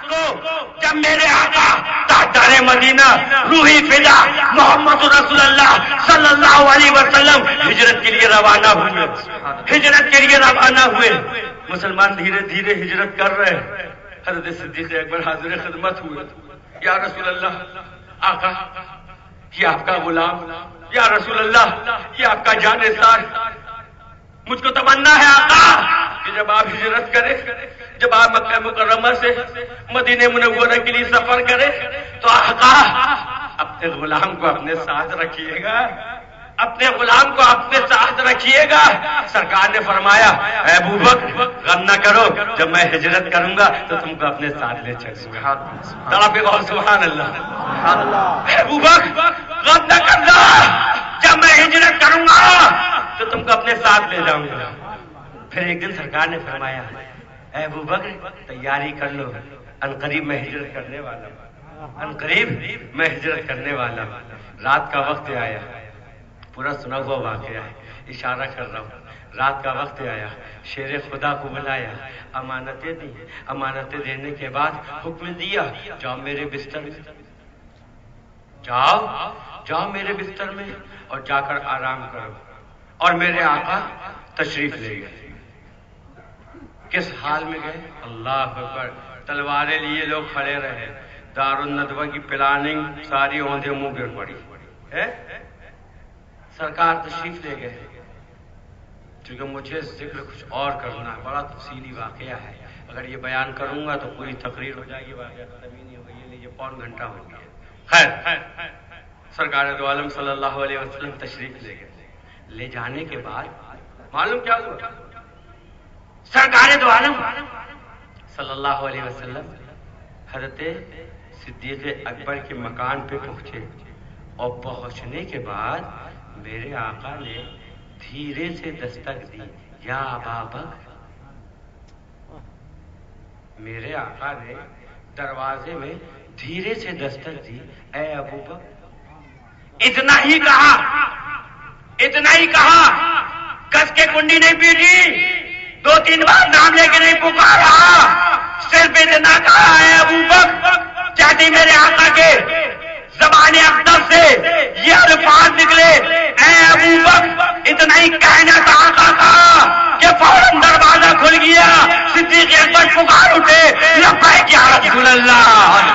کو جب میرے آقا تاجدار مدینہ روحی فدا محمد رسول اللہ صلی اللہ علیہ وسلم ہجرت کے لیے روانہ ہوئے مسلمان دھیرے دھیرے ہجرت کر رہے ہیں. حضرت صدیق اکبر حاضر خدمت ہوئے. یا رسول اللہ آقا یہ آپ کا غلام، یا رسول اللہ یہ آپ کا جانثار، مجھ کو تمنا ہے آقا کہ جب آپ ہجرت کریں، جب آپ مکہ مکرمہ سے مدینہ منورہ کے لیے سفر کریں تو آقا اپنے غلام کو اپنے ساتھ رکھیے گا، اپنے غلام کو اپنے ساتھ رکھیے گا. سرکار نے فرمایا اے ابو بکر غم نہ کرو، جب میں ہجرت کروں گا تو تم کو اپنے ساتھ لے چلوں گا. طرف غور سبحان اللہ. اے ابو بکر غم نہ کرنا، جب میں ہجرت کروں گا تو تم کو اپنے ساتھ لے جاؤں گا. پھر ایک دن سرکار نے فرمایا اے ابو بکر تیاری کر لو، عنقریب میں ہجرت کرنے والا ہوں، عنقریب میں ہجرت کرنے والا ہوں. رات کا وقت آیا، پورا سنا ہوا واقعہ ہے، اشارہ کر رہا ہوں. رات کا وقت آیا، شیر خدا کو بلایا، امانتیں دی. امانتیں دینے کے بعد حکم دیا جاؤ میرے بستر میں، جاؤ میرے بستر میں اور جا کر آرام کرو. اور میرے آقا تشریف لے گئے. کس حال میں گئے؟ اللہ اکبر. تلواریں لیے لوگ کھڑے رہے. دارالندوہ کی پلاننگ ساری اوندھے منہ گر پڑی ہے. سرکار تشریف لے گئے. کیونکہ مجھے ذکر کچھ اور کرنا ہے، بڑا تفصیلی واقعہ ہے. اگر یہ بیان کروں گا تو پوری تقریر ہو جائے گی، واقعہ ختم ہی نہیں ہوگا. یہ لیجیے پون گھنٹہ ہو گیا. خیر سرکار دو عالم صلی اللہ علیہ وسلم تشریف لے گئے. لے جانے کے بعد معلوم کیا ہوا؟ سرکار دو عالم صلی اللہ علیہ وسلم حضرت صدیق اکبر کے مکان پہ پہنچے. اور پہنچنے کے بعد میرے آقا نے دھیرے سے دستک دی، یا ابا بکر. میرے آقا نے دروازے میں دھیرے سے دستک دی، اے ابو بکر. اتنا ہی کہا، کس کے کنڈی نہیں پیٹی، 2-3 بار نام لے کے نہیں پکارا، صرف اتنا کہا اے ابو بکر. چاہتی میرے آقا کے زبان اقدس سے یہ الفاظ نکلے اے ابو بکر. اتنا ہی کہنا تھا آقا کا کہ فوراً دروازہ کھل گیا. صدیق اکبر پکار اٹھے، لبیک یا رسول اللہ.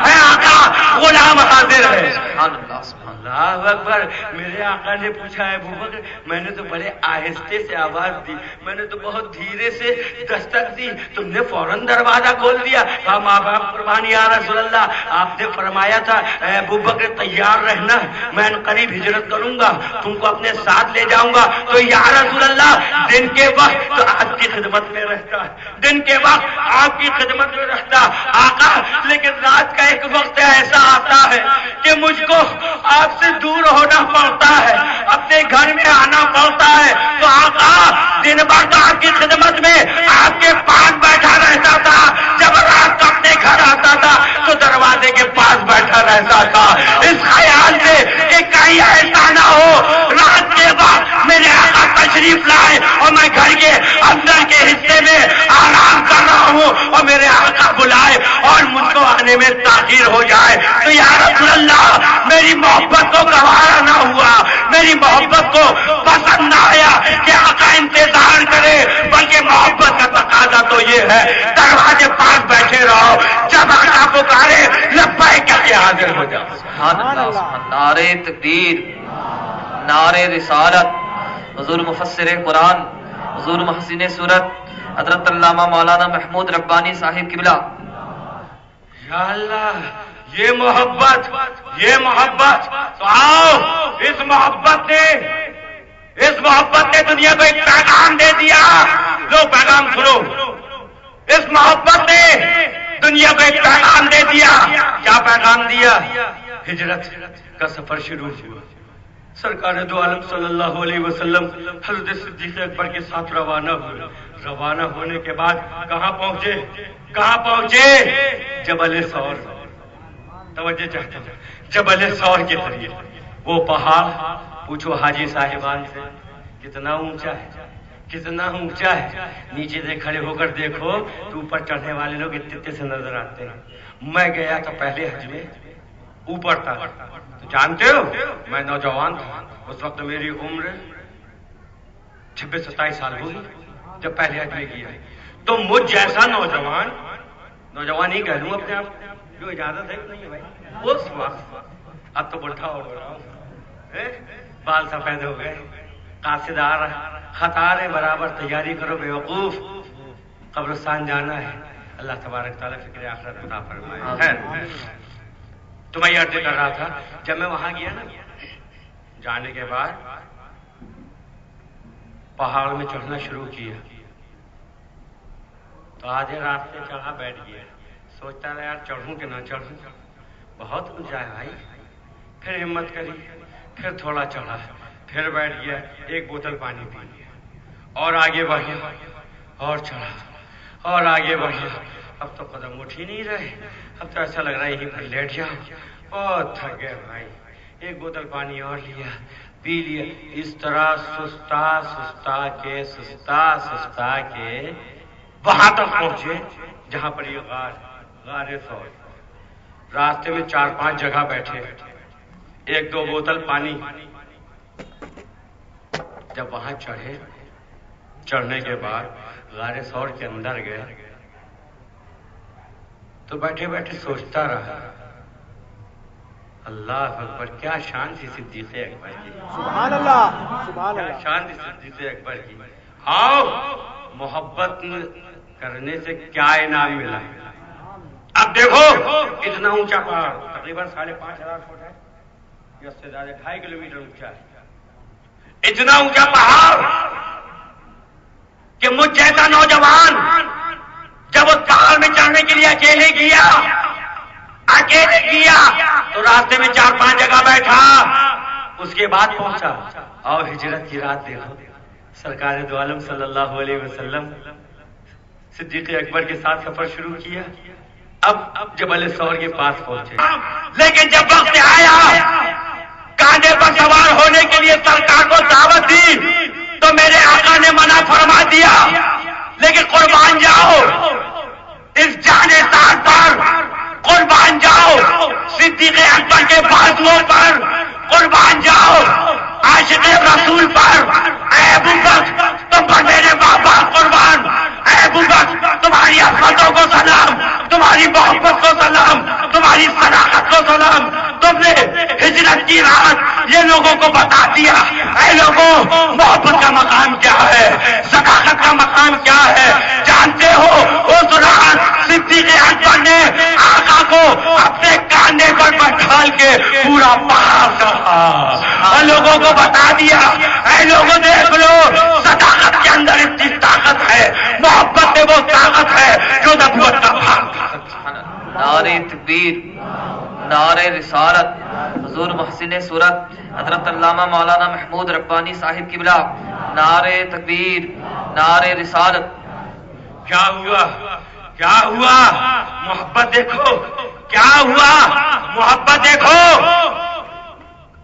اے آقا غلام حاضر ہے. اللہ اکبر. میرے آقا نے پوچھا ہے ابو بکر میں نے تو بڑے آہستے سے آواز دی، میں نے تو بہت دھیرے سے دستک دی، تم نے فوراً دروازہ کھول دیا. کہا ماں باپ قربانی یا رسول اللہ، آپ نے فرمایا تھا اے ابو بکر تیار رہنا، میں قریب ہجرت کروں گا، تم کو اپنے ساتھ لے جاؤں گا. تو یا رسول اللہ دن کے وقت تو آپ کی خدمت میں رہتا، دن کے وقت آپ کی خدمت میں رہتا آقا، لیکن رات کا ایک وقت ایسا آتا ہے کہ مجھ کو آپ سے دور ہونا پڑتا ہے، اپنے گھر میں آنا پڑتا ہے. تو آقا دن بھر تو آپ کی خدمت میں آپ کے پاس بیٹھا رہتا تھا، جب رات کو اپنے گھر آتا تھا تو دروازے کے پاس بیٹھا رہتا تھا، اس خیال سے کہ کہیں ایسا نہ ہو رات کے بعد میرے آقا تشریف لائے اور میں گھر کے اندر کے حصے میں آرام کر رہا ہوں اور میرے آقا بلائے اور مجھ کو آنے میں تاخیر ہو جائے. تو یا رسول اللہ میری محبت کو گوارا نہ ہوا، میری محبت کو پسند نہ آیا کہ آقا انتظار کرے، بلکہ محبت کا تقاضا تو یہ ہے دروازے پاس بیٹھے رہو، جب آقا پکارے لبیک کہہ کے حاضر ہو جاؤ. سبحان اللہ. نعرہ تکبیر، نعرہ رسالت. حضور مفسر قرآن، حضور محسن سورت حضرت علامہ مولانا محمود ربانی صاحب قبلہ. یا اللہ یہ محبت تو آؤ، اس محبت نے دنیا کو ایک پیغام دے دیا. لو پیغام سنو. اس محبت نے دنیا کو ایک پیغام دے دیا. کیا پیغام دیا؟ ہجرت کا سفر شروع ہوا. سرکار دو عالم صلی اللہ علیہ وسلم حضرت صدیق اکبر کے ساتھ روانہ ہوئے. روانہ ہونے کے بعد کہاں پہنچے؟ جبل ثور. توجہ چاہتا ہوں، جبل ثور کے قریب. وہ پہاڑ پوچھو حاجی صاحبان سے کتنا اونچا ہے، کتنا اونچا ہے، نیچے سے کھڑے ہو کر دیکھو تو اوپر چڑھنے والے لوگ اتنے سے نظر آتے ہیں۔ میں گیا تو پہلے حج میں اوپر تھا، تو جانتے ہو میں نوجوان تھا، اس وقت میری عمر 26-27 سال ہوگی جب پہلے حج میں کیا، تو مجھ جیسا نوجوان ہی کہہ لوں اپنے آپ، جو اجازت ہے نہیں بھائی اس وقت، اب تو بڑھا ہو رہا ہوں، بال سفید ہو گئے، قاصدار خطارے برابر تیاری کرو بے وقوف، قبرستان جانا ہے، اللہ تبارک تعالیٰ فکر آخرت عطا فرمائے۔ خیر، تو میں یہ عرض کر رہا تھا، جب میں وہاں گیا نا، جانے کے بعد پہاڑ میں چڑھنا شروع کیا، تو آدھے راستے چڑھا بیٹھ گیا، سوچتا رہا یار چڑھوں کہ نہ چڑھوں، بہت اونچا ہے بھائی، پھر ہمت کری، پھر تھوڑا چڑھا، پھر بیٹھ گیا، ایک بوتل پانی پی لیا، اور آگے بڑھا، اور چڑھا، اور آگے بڑھا، اب تو قدم اٹھ ہی نہیں رہے، اب تو ایسا لگ رہا ہے یہیں پر لیٹ جاؤ، بہت تھک گئے بھائی، ایک بوتل پانی اور لیا، پی لیا، اس طرح سستا کے وہاں تک پہنچے جہاں پر یہ غار ثور، راستے میں 4-5 جگہ بیٹھے، 1-2 بوتل پانی، جب وہاں چڑھنے کے بعد غار ثور کے اندر گئے تو بیٹھے بیٹھے سوچتا رہا، اللہ اکبر، کیا شان تھی صدیق اکبر کی، سبحان اللہ، سبحان کیا اللہ، شان تھی صدیق اکبر کی، آؤ محبت کرنے سے کیا انعام ملا۔ اب دیکھو اتنا اونچا پہاڑ، تقریباً 5,500 فٹ ہے، یا اس سے زیادہ، 2.5 کلومیٹر اونچا ہے، اتنا اونچا پہاڑ کہ مجھ جیسا نوجوان جب اس پہاڑ میں چڑھنے کے لیے اکیلے گیا تو راستے میں 4-5 جگہ بیٹھا، اس کے بعد پہنچا، اور ہجرت کی رات دیکھو، سرکار دو عالم صلی اللہ علیہ وسلم صدیق اکبر کے ساتھ سفر شروع کیا، اب جبل ثور کے پاس پہنچے، لیکن جب وقت آیا کاندھے پر سوار ہونے کے لیے سرکار کو دعوت دی تو میرے آقا نے منع فرما دیا، لیکن قربان جاؤ اس جانے سار پر، قربان جاؤ صدیق اکبر کے بازوؤں پر، قربان جاؤ عاشق رسول پر، اے ابو بکر تم پر میرے ماں باپ قربان، اے ابو بکر تمہاری عظمتوں کو سلام، تمہاری محبت کو سلام، تمہاری صداقت کو سلام، تم نے ہجرت کی رات یہ لوگوں کو بتا دیا، اے لوگوں محبت کا مقام کیا ہے، صداقت کا مقام کیا ہے، جانتے ہو اس رات صدیق اکبر نے آقا کو اپنے کاندھے پر بٹھال کے پورا پہاڑ چڑھا اور لوگوں کو بتا دیا، اے لوگوں دیکھ لو صداقت کے اندر اتنی طاقت ہے، محبت میں وہ طاقت ہے جو نبوت کا بھاگ تھا۔ نعرہ تکبیر، نعرہ رسالت، حضور محسن صورت حضرت علامہ مولانا محمود ربانی صاحب قبلہ، نعرہ تکبیر، نعرہ رسالت۔ کیا ہوا، کیا ہوا، محبت دیکھو، کیا ہوا، محبت دیکھو،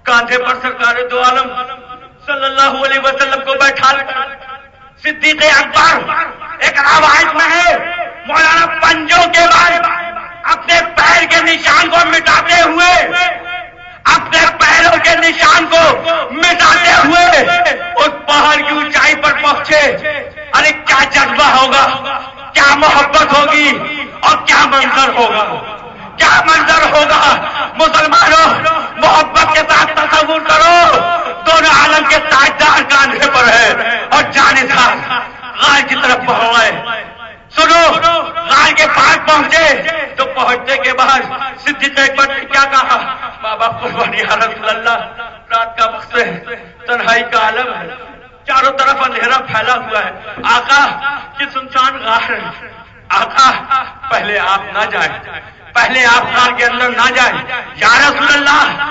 کاندھے پر سرکار دو عالم صلی اللہ علیہ وسلم کو بیٹھا، صدیق اکبر ایک روایت میں ہے مولانا پنجوں کے بعد اپنے پیر کے نشان کو مٹاتے ہوئے، اپنے پیروں کے نشان کو مٹاتے ہوئے اس پہاڑ کی اونچائی پر پہنچے۔ ارے کیا جذبہ ہوگا، کیا محبت ہوگی اور کیا منظر ہوگا، کیا منظر ہوگا۔ مسلمانوں محبت کے ساتھ تصور کرو، دونوں عالم کے تاجدار کاندھے پر ہے اور جانثار غار کی طرف بڑھ رہے۔ سنو، غار کے پاس پہنچے تو پہنچنے کے بعد صدیق اکبر نے کیا کہا، بابا قربانی یا رسول اللہ، رات کا وقت ہے، تنہائی کا عالم ہے، چاروں طرف اندھیرا پھیلا ہوا ہے، آقا کی سنسان غار ہے، آقا پہلے آپ نہ جائیں، پہلے آپ غار کے اندر نہ جائیں، یا رسول اللہ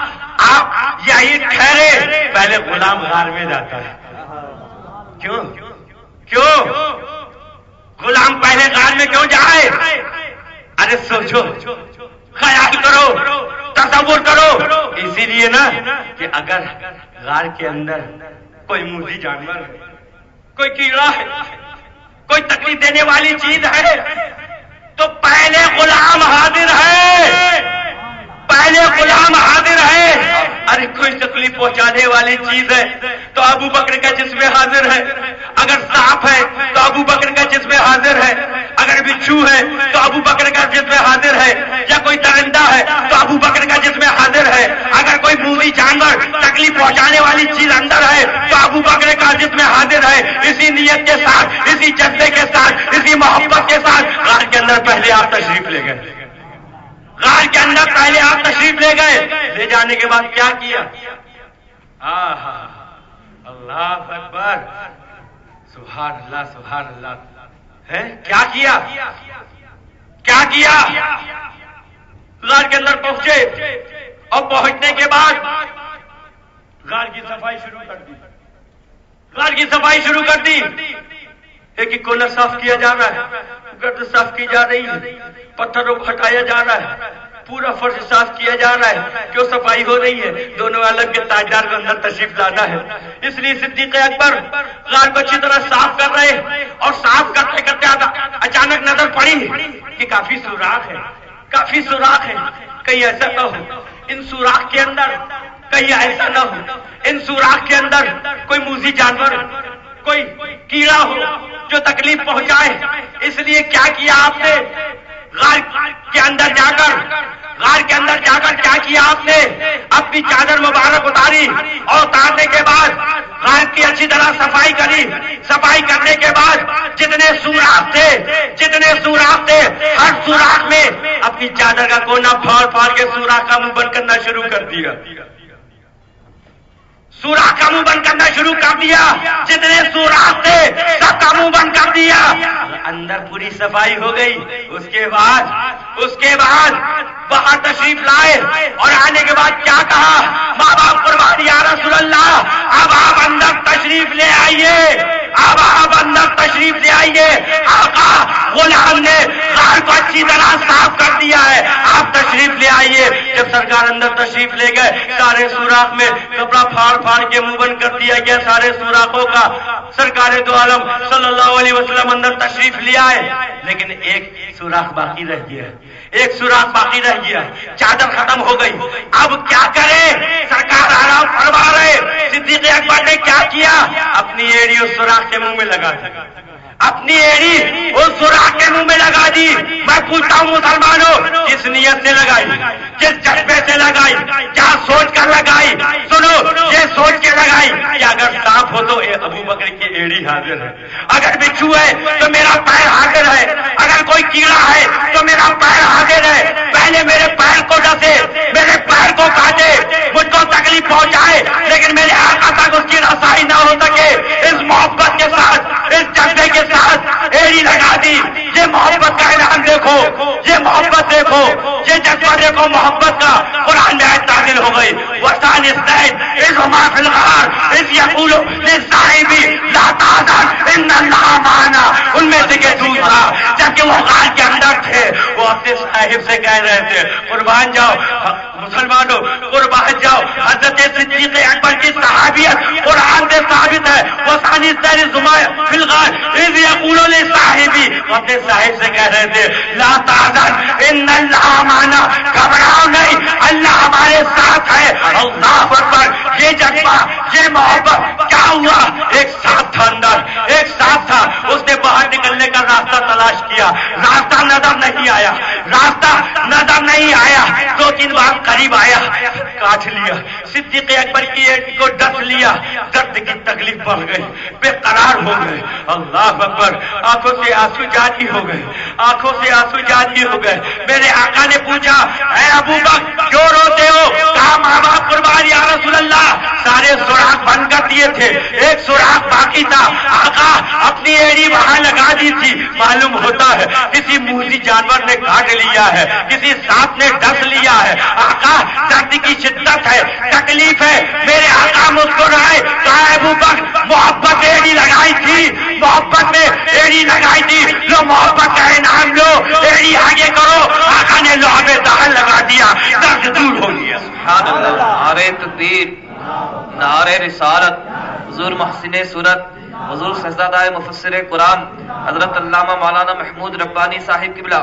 آپ یہی ٹھہرے، پہلے غلام غار میں جاتا ہے۔ کیوں کیوں غلام پہلے غار میں کیوں جائے؟ ارے سوچو، خیال کرو، تصور کرو، اسی لیے نا کہ اگر غار کے اندر کوئی موذی جانور ہے کوئی کیڑا ہے، کوئی تکلیف دینے والی چیز ہے تو پہلے غلام حاضر ہے، پہلے غلام حاضر ہے۔ ارے کوئی تکلیف پہنچانے والی چیز ہے تو ابو بکر کا جسم حاضر ہے، اگر سانپ ہے تو ابو بکر کا جسم حاضر ہے، اگر بچھو ہے تو ابو بکر کا جسم حاضر ہے، یا کوئی درندہ ہے تو ابو بکر کا جسم حاضر ہے، اگر کوئی موذی جانور تکلیف پہنچانے والی چیز اندر ہے تو ابو بکر کا جسم حاضر ہے۔ اسی نیت کے ساتھ، اسی جذبے کے ساتھ، اسی محبت کے ساتھ غار کے اندر پہلے آپ تشریف لے گئے، غار کے اندر پہلے آپ تشریف لے گئے۔ لے جانے کے بعد کیا کیا؟ اللہ اکبر، سبحان اللہ سبحان اللہ، ہے کیا کیا؟ کیا کیا؟ غار کے اندر پہنچے اور پہنچنے کے بعد غار کی صفائی شروع کر دی، غار کی صفائی شروع کر دی۔ ایک ایک کونا صاف کیا جا رہا ہے، گرد صاف کی جا رہی ہے، پتھروں کو ہٹایا جا رہا ہے، پورا فرش صاف کیا جا رہا ہے، کیوں صفائی ہو رہی ہے؟ دونوں عالم کے تاجدار کو اندر تشریف لانا ہے، اس لیے صدیق اکبر غار کو اچھی طرح صاف کر رہے اور صاف کرتے کرتے اچانک نظر پڑی کہ کافی سوراخ ہے، کافی سوراخ ہے، کہیں ایسا نہ ہو ان سوراخ کے اندر، کہیں ایسا نہ ہو ان سوراخ کے اندر کوئی موذی جانور، کوئی کیڑا ہو جو تکلیف پہنچائے۔ اس لیے کیا کیا آپ نے؟ غار کے اندر جا کر، غار کے اندر جا کر کیا کیا آپ نے؟ اپنی چادر مبارک اتاری اور اتارنے کے بعد غار کی اچھی طرح صفائی کری۔ صفائی کرنے کے بعد جتنے سوراخ تھے، جتنے سوراخ تھے، ہر سوراخ میں اپنی چادر کا کونا پھاڑ پھاڑ کے سوراخ کا منہ بند کرنا شروع کر دیا، سوراخ کا منہ بند کرنا شروع کر دیا، جتنے سوراخ تھے سب کا منہ بند کر دیا۔ اندر پوری صفائی ہو گئی۔ اس کے بعد باہر تشریف لائے اور آنے کے بعد کیا کہا؟ ماں باپ قربان یا رسول اللہ، اب آپ اندر تشریف لے آئیے، اب آپ اندر تشریف لے آئیے۔ آقا غلام نے غار کو اچھی طرح صاف کر دیا ہے، آپ تشریف لے آئیے۔ جب سرکار اندر تشریف لے گئے، سارے سوراخ میں کپڑا پھاڑ پھاڑ کے منہ بند کر دیا گیا سارے سوراخوں کا۔ سرکار دو عالم صلی اللہ علیہ وسلم اندر تشریف لے آئے، لیکن ایک سوراخ باقی رہ گیا، ایک سوراخ باقی رہ گیا، چادر ختم ہو گئی۔ اب کیا کرے؟ سرکار آرام فرما رہے۔ صدیق اکبر نے کیا کیا؟ اپنی ایڑی اس سوراخ کے منہ میں لگا دی، اپنی ایڑی اس سوراخ کے منہ میں لگا دی۔ میں پوچھتا ہوں مسلمانوں، کس نیت سے لگائی، کس جذبے سے لگائی، کیا سوچ کر لگائی؟ سنو، یہ سوچ کے لگائی کہ اگر سانپ ہو تو ابو بکر کی ایڑی حاضر ہے، اگر بچھو ہے تو میرا پیر حاضر ہے، اگر کوئی کیڑا ہے تو میرا پیر حاضر ہے۔ پہلے میرے پیر کو ڈسے، میرے پیر کو کاٹے، مجھ کو تکلیف پہنچائے، لیکن میرے آقا تک اس کی رسائی نہ ہو سکے۔ اس محبت کے ساتھ، اس جذبے کے ساتھ ایڑی لگا دی۔ یہ محبت کا انعام دیکھو، یہ محبت دیکھو، یہ جذبہ دیکھو محبت کا۔ قرآن میں آیت نازل ہو گئی، وَثَانِي اثْنَيْنِ إِذْ هُمَا فِي الْغَارِ إِذْ يَقُولُ لِصَاحِبِهِ لَا تَحْزَنْ إِنَّ اللَّهَ مَعَنَا۔ ان میں سے کہ دوسرا جبکہ وہ غار کے اندر تھے، وہ اپنے صاحب سے کہہ رہے تھے قربان جاؤ مسلمانوں، قربان جاؤ۔ حضرت صدیق اکبر کی صحابیت قرآن سے ثابت ہے۔ وَثَانِي اثْنَيْنِ إِذْ هُمَا فِي الْغَارِ إِذْ يَقُولُ لِصَاحِبِهِ، وہ اپنے صاحب سے کہہ رہے تھے لا تحزن إِنَّ اللَّهَ مَعَنَا، گھبراؤ نہیں، اللہ ہمارے ساتھ ہے۔ اللہ اکبر، یہ جذبہ، یہ محبت کیا ہوا؟ ایک ساتھ تھا اندر، ایک ساتھ تھا۔ اس نے باہر نکلنے کا راستہ تلاش کیا، راستہ نظر نہیں آیا، راستہ نظر نہیں آیا۔ دو تین بار قریب آیا، کاٹ لیا، صدیق اکبر کی ایڑی کو ڈس لیا، درد کی تکلیف بڑھ گئی، بے قرار ہو گئے۔ اللہ اکبر، آنکھوں سے آنسو جاری ہو گئے، آنکھوں سے آنسو جاری ہو گئے۔ میرے آقا نے پوچھا اے ابو بکر کیوں روتے ہو؟ کہا ماں باپ قربان یا رسول اللہ، سارے سوراخ بند کر دیے تھے، ایک سوراخ باقی تھا، آقا اپنی ایڑی وہاں لگا دی تھی، معلوم ہوتا ہے کسی موذی جانور نے کاٹ لیا ہے، کسی سانپ نے ڈس لیا ہے۔ آقا درد کی شدت ہے، تکلیف ہے۔ میرے آقا مسکرائے، کہا ابو بکر محبت ایڑی لگائی تھی، محبت میں ایڑی لگائی تھی، لو محبت کا انعام لو، ایڑی آگے کرو۔ آقا نے لعاب دہن لگا دیا، درد دور ہو گیا۔ سبحان اللہ، نعرہ تکبیر، نعرہ رسالت، حضور محسن صورت حضور شہزادہ مفسر قرآن حضرت علامہ مولانا محمود ربانی صاحب قبلہ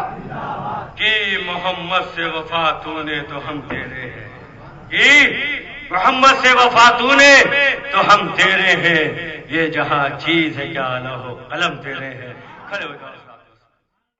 کہ محمد سے وفا تو نے تو ہم تیرے ہیں، کہ محمد سے وفا تو نے تو ہم تیرے ہیں، یہ جہاں چیز ہے کیا لوح قلم تیرے ہیں. کھڑے ہو جاؤ.